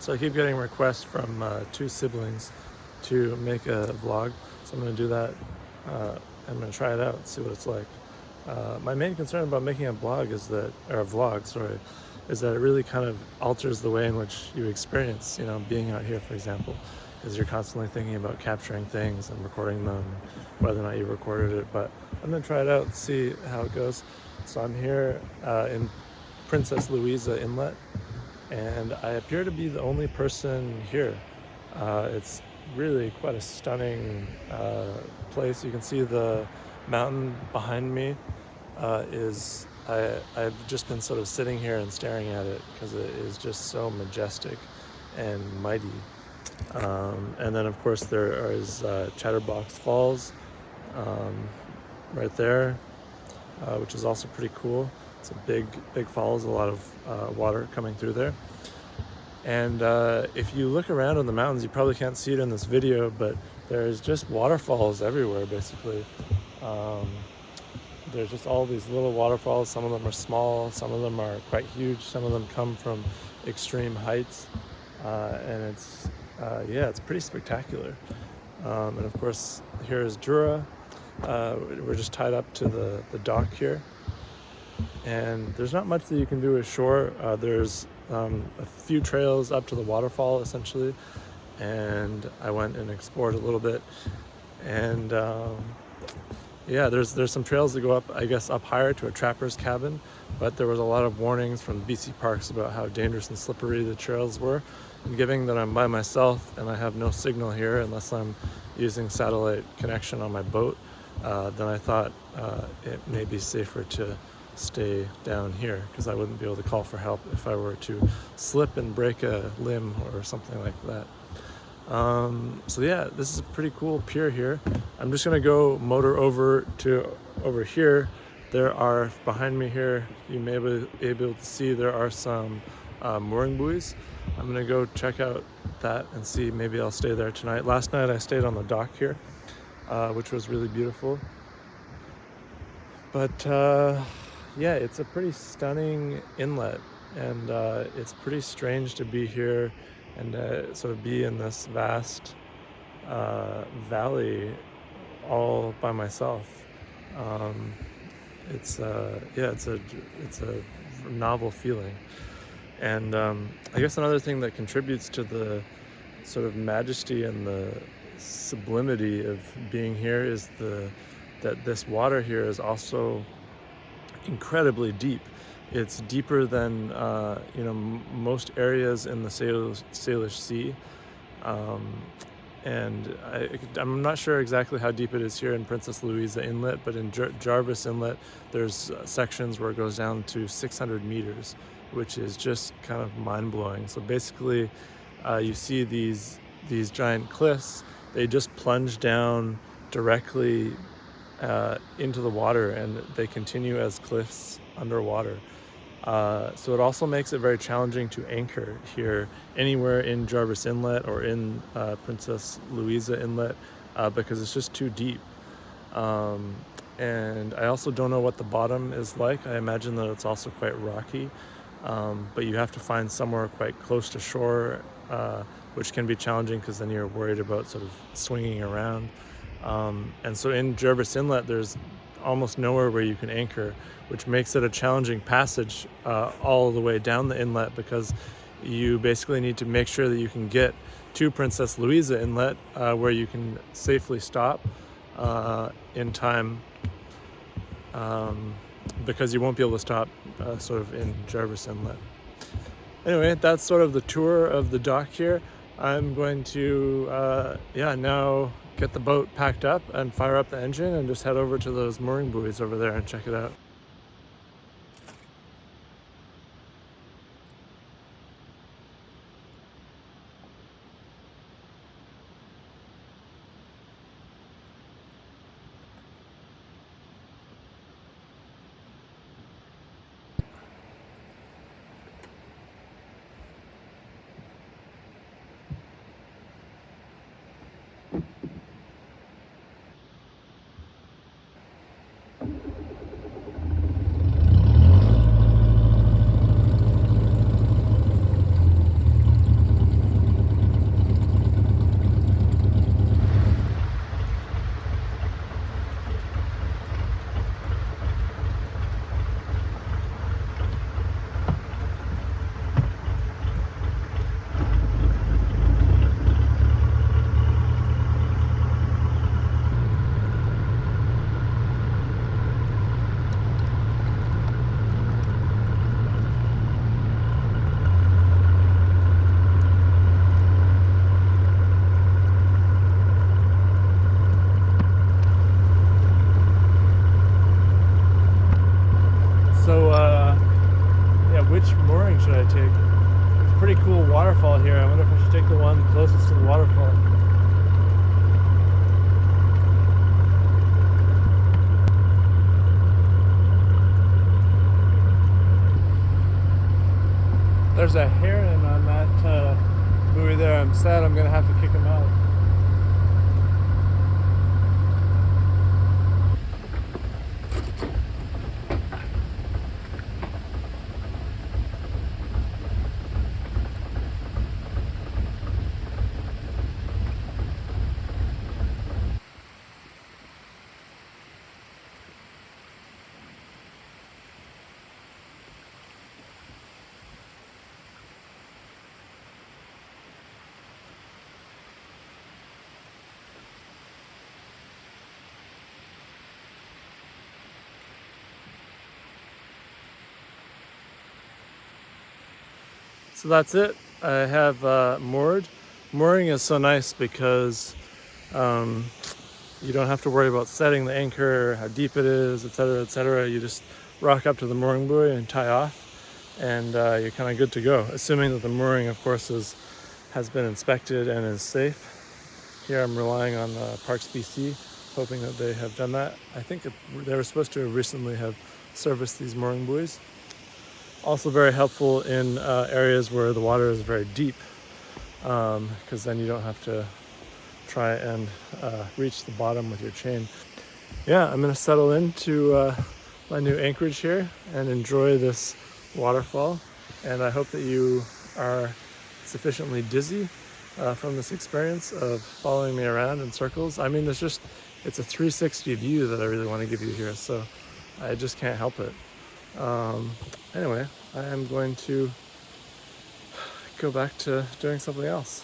So I keep getting requests from two siblings to make a vlog. So I'm going to do that. I'm going to try it out, see what it's like. My main concern about making a blog is that, or a vlog, sorry, is that it really kind of alters the way in which you experience, being out here, for example, because you're constantly thinking about capturing things and recording them, whether or not you recorded it. But I'm going to try it out, see how it goes. So I'm here in Princess Louisa Inlet, and I appear to be the only person here. It's really quite a stunning place. You can see the mountain behind me I've just been sort of sitting here and staring at it because it is just so majestic and mighty. And then of course there is Chatterbox Falls right there, which is also pretty cool. It's a big falls, a lot of water coming through there. And if you look around in the mountains, you probably can't see it in this video, but there's just waterfalls everywhere, basically. There's just all these little waterfalls. Some of them are small, some of them are quite huge, some of them come from extreme heights, and it's pretty spectacular. And of course, here is Jura. We're just tied up to the dock here, and there's not much that you can do ashore. There's a few trails up to the waterfall, essentially, and I went and explored a little bit, and there's some trails that go up, I guess, up higher to a trapper's cabin, but there was a lot of warnings from BC Parks about how dangerous and slippery the trails were. And given that I'm by myself and I have no signal here unless I'm using satellite connection on my boat, then I thought it may be safer to stay down here, because I wouldn't be able to call for help if I were to slip and break a limb or something like that. This is a pretty cool pier here. I'm just gonna go motor over here. There are, behind me here, you may be able to see there are some mooring buoys. I'm gonna go check out that and see, maybe I'll stay there tonight. Last night I stayed on the dock here, which was really beautiful. But it's a pretty stunning inlet, and it's pretty strange to be here and sort of be in this vast valley all by myself. It's a novel feeling. And I guess another thing that contributes to the sort of majesty and the sublimity of being here is that this water here is also incredibly deep. It's deeper than most areas in the Salish Sea, and I'm not sure exactly how deep it is here in Princess Louisa Inlet, but in Jarvis Inlet there's sections where it goes down to 600 meters, which is just kind of mind-blowing. So basically you see these giant cliffs. They just plunge down directly into the water, and they continue as cliffs underwater. So it also makes it very challenging to anchor here anywhere in Jarvis Inlet or in Princess Louisa Inlet, because it's just too deep. And I also don't know what the bottom is like. I imagine that it's also quite rocky, but you have to find somewhere quite close to shore, which can be challenging because then you're worried about sort of swinging around. And so in Jarvis Inlet there's almost nowhere where you can anchor, which makes it a challenging passage all the way down the inlet, because you basically need to make sure that you can get to Princess Louisa Inlet where you can safely stop in time, because you won't be able to stop sort of in Jarvis Inlet. Anyway, that's sort of the tour of the dock here. I'm going to now get the boat packed up and fire up the engine and just head over to those mooring buoys over there and check it out. waterfall here. I wonder if I should take the one closest to the waterfall. There's a heron on that buoy there. I'm sad I'm gonna have to kick him out. So that's it. I have moored. Mooring is so nice because you don't have to worry about setting the anchor, how deep it is, etc., etc. You just rock up to the mooring buoy and tie off, and you're kind of good to go. Assuming that the mooring, of course, has been inspected and is safe. Here I'm relying on Parks BC, hoping that they have done that. I think they were supposed to recently have serviced these mooring buoys. Also very helpful in areas where the water is very deep, because then you don't have to try and reach the bottom with your chain. Yeah, I'm gonna settle into my new anchorage here and enjoy this waterfall. And I hope that you are sufficiently dizzy from this experience of following me around in circles. I mean, it's a 360 view that I really want to give you here, so I just can't help it. Anyway, I am going to go back to doing something else.